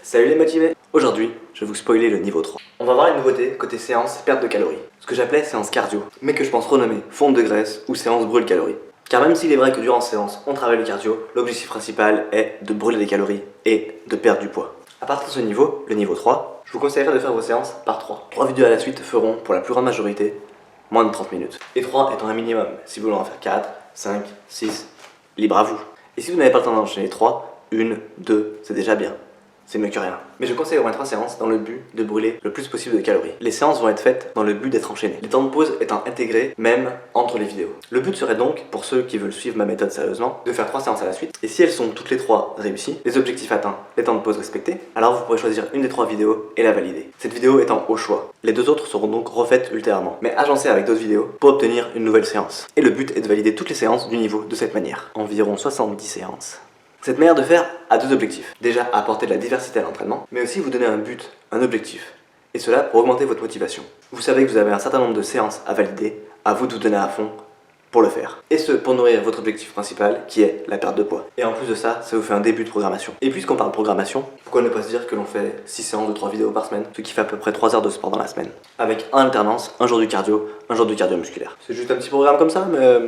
Salut les motivés! Aujourd'hui, je vais vous spoiler le niveau 3. On va voir une nouveauté côté séance perte de calories. Ce que j'appelais séance cardio, mais que je pense renommer fonte de graisse ou séance brûle calories. Car même s'il est vrai que durant séance, on travaille le cardio, l'objectif principal est de brûler des calories et de perdre du poids. À partir de ce niveau, le niveau 3, je vous conseillerais de faire vos séances par 3. 3 vidéos à la suite feront, pour la plus grande majorité, moins de 30 minutes. Et 3 étant un minimum. Si vous voulez en faire 4, 5, 6, libre à vous. Et si vous n'avez pas le temps d'enchaîner 3, 1, 2, c'est déjà bien. C'est mieux que rien. Mais je conseille au moins 3 séances dans le but de brûler le plus possible de calories. Les séances vont être faites dans le but d'être enchaînées, les temps de pause étant intégrés même entre les vidéos. Le but serait donc, pour ceux qui veulent suivre ma méthode sérieusement, de faire 3 séances à la suite. Et si elles sont toutes les 3 réussies, les objectifs atteints, les temps de pause respectés, alors vous pourrez choisir une des 3 vidéos et la valider. Cette vidéo étant au choix. Les 2 autres seront donc refaites ultérieurement, mais agencées avec d'autres vidéos pour obtenir une nouvelle séance. Et le but est de valider toutes les séances du niveau de cette manière. Environ 70 séances. Cette manière de faire a 2 objectifs. Déjà, apporter de la diversité à l'entraînement, mais aussi vous donner un but, un objectif. Et cela pour augmenter votre motivation. Vous savez que vous avez un certain nombre de séances à valider, à vous de vous donner à fond pour le faire. Et ce, pour nourrir votre objectif principal, qui est la perte de poids. Et en plus de ça, ça vous fait un début de programmation. Et puisqu'on parle de programmation, pourquoi ne pas se dire que l'on fait 6 séances de 3 vidéos par semaine, ce qui fait à peu près 3 heures de sport dans la semaine. Avec en alternance, un jour du cardio, un jour du cardio musculaire. C'est juste un petit programme comme ça, mais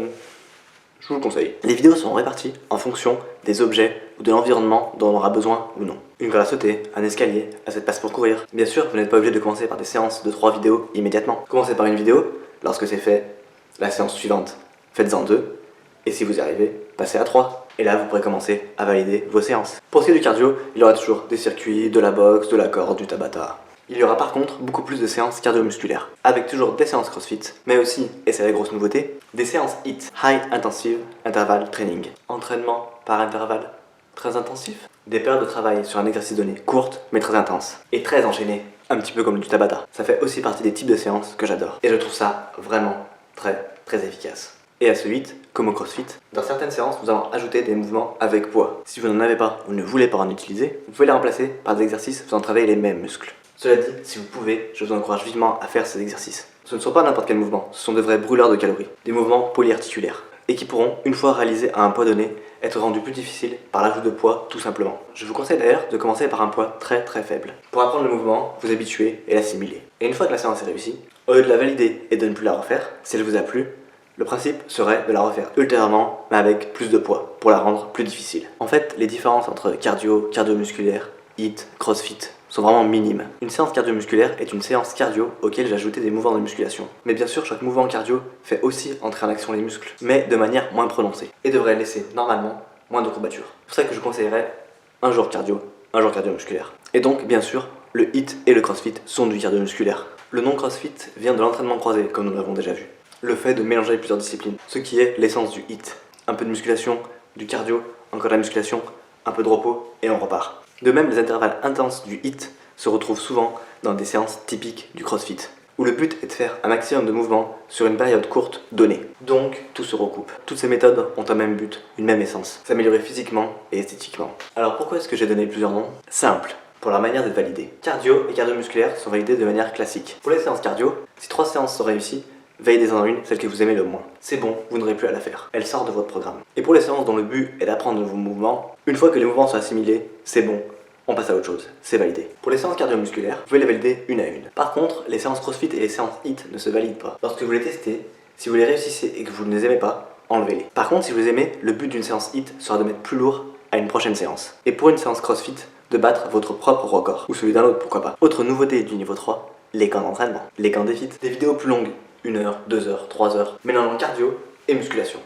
je vous le conseille. Les vidéos sont réparties en fonction des objets ou de l'environnement dont on aura besoin ou non. Une corde à sauter, un escalier, un set passe pour courir. Bien sûr, vous n'êtes pas obligé de commencer par des séances de 3 vidéos immédiatement. Commencez par une vidéo, lorsque c'est fait, la séance suivante, faites-en 2. Et si vous y arrivez, passez à 3. Et là, vous pourrez commencer à valider vos séances. Pour ce qui est du cardio, il y aura toujours des circuits, de la boxe, de la corde, du tabata. Il y aura par contre beaucoup plus de séances cardio-musculaires, avec toujours des séances crossfit, mais aussi, et c'est la grosse nouveauté, des séances HIIT, High Intensive Interval Training. Entraînement par intervalle très intensif. Des périodes de travail sur un exercice donné, courtes mais très intenses, et très enchaînées, un petit peu comme du tabata. Ça fait aussi partie des types de séances que j'adore, et je trouve ça vraiment très efficace. Et à ce 8, comme au crossfit, dans certaines séances, nous allons ajouter des mouvements avec poids. Si vous n'en avez pas ou ne voulez pas en utiliser, vous pouvez les remplacer par des exercices faisant travailler les mêmes muscles. Cela dit, si vous pouvez, je vous encourage vivement à faire ces exercices. Ce ne sont pas n'importe quel mouvement, ce sont de vrais brûleurs de calories, des mouvements polyarticulaires, et qui pourront, une fois réalisés à un poids donné, être rendus plus difficiles par l'ajout de poids tout simplement. Je vous conseille d'ailleurs de commencer par un poids très faible, pour apprendre le mouvement, vous habituer et l'assimiler. Et une fois que la séance est réussie, au lieu de la valider et de ne plus la refaire, si elle vous a plu, le principe serait de la refaire ultérieurement, mais avec plus de poids, pour la rendre plus difficile. En fait, les différences entre cardio, cardio-musculaire, HIIT, crossfit, sont vraiment minimes. Une séance cardio-musculaire est une séance cardio auquel j'ai ajouté des mouvements de musculation. Mais bien sûr, chaque mouvement cardio fait aussi entrer en action les muscles, mais de manière moins prononcée, et devrait laisser normalement moins de courbatures. C'est pour ça que je conseillerais un jour cardio, un jour cardio-musculaire. Et donc, bien sûr, le HIIT et le crossfit sont du cardio-musculaire. Le nom crossfit vient de l'entraînement croisé, comme nous l'avons déjà vu. Le fait de mélanger plusieurs disciplines, ce qui est l'essence du HIIT. Un peu de musculation, du cardio, encore de la musculation, un peu de repos, et on repart. De même, les intervalles intenses du HIIT se retrouvent souvent dans des séances typiques du CrossFit, où le but est de faire un maximum de mouvements sur une période courte donnée. Donc, tout se recoupe. Toutes ces méthodes ont un même but, une même essence, s'améliorer physiquement et esthétiquement. Alors pourquoi est-ce que j'ai donné plusieurs noms? Simple, pour leur manière d'être validée. Cardio et cardio-musculaire sont validés de manière classique. Pour les séances cardio, si 3 séances sont réussies, validez-en une, celle que vous aimez le moins. C'est bon, vous n'aurez plus à la faire. Elle sort de votre programme. Et pour les séances dont le but est d'apprendre vos mouvements, une fois que les mouvements sont assimilés, c'est bon. On passe à autre chose, c'est validé. Pour les séances cardio-musculaires, vous pouvez les valider une à une. Par contre, les séances CrossFit et les séances HIIT ne se valident pas. Lorsque vous les testez, si vous les réussissez et que vous ne les aimez pas, enlevez-les. Par contre, si vous les aimez, le but d'une séance HIIT sera de mettre plus lourd à une prochaine séance. Et pour une séance CrossFit, de battre votre propre record, ou celui d'un autre, pourquoi pas. Autre nouveauté du niveau 3, les camps d'entraînement. Les camps défit, des vidéos plus longues, 1 heure, 2 heures, 3 heures, mélangeant cardio et musculation.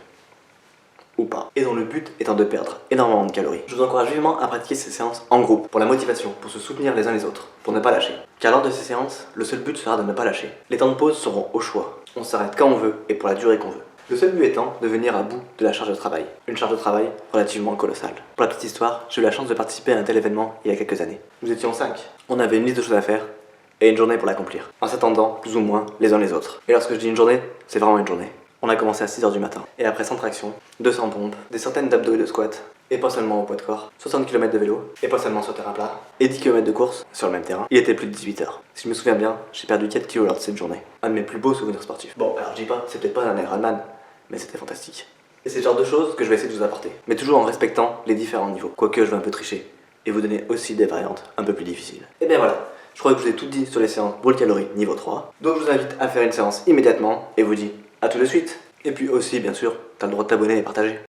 Ou pas, et dont le but étant de perdre énormément de calories. Je vous encourage vivement à pratiquer ces séances en groupe, pour la motivation, pour se soutenir les uns les autres, pour ne pas lâcher. Car lors de ces séances, le seul but sera de ne pas lâcher. Les temps de pause seront au choix, on s'arrête quand on veut et pour la durée qu'on veut. Le seul but étant de venir à bout de la charge de travail. Une charge de travail relativement colossale. Pour la petite histoire, j'ai eu la chance de participer à un tel événement il y a quelques années. Nous étions 5. On avait une liste de choses à faire et une journée pour l'accomplir, en s'attendant plus ou moins les uns les autres. Et lorsque je dis une journée, c'est vraiment une journée. On a commencé à 6h du matin, et après 100 tractions, 200 pompes, des centaines d'abdos et de squats, et pas seulement au poids de corps, 60 km de vélo, et pas seulement sur terrain plat, et 10 km de course sur le même terrain, il était plus de 18h. Si je me souviens bien, j'ai perdu 4 kg lors de cette journée. Un de mes plus beaux souvenirs sportifs. Bon, alors je dis pas, c'est peut-être pas un Ironman, mais c'était fantastique. Et c'est le genre de choses que je vais essayer de vous apporter, mais toujours en respectant les différents niveaux, quoique je vais un peu tricher, et vous donner aussi des variantes un peu plus difficiles. Et bien voilà, je crois que je vous ai tout dit sur les séances brûle calories niveau 3. Donc je vous invite à faire une séance immédiatement et vous dis à tout de suite. Et puis aussi bien sûr, t'as le droit de t'abonner et partager.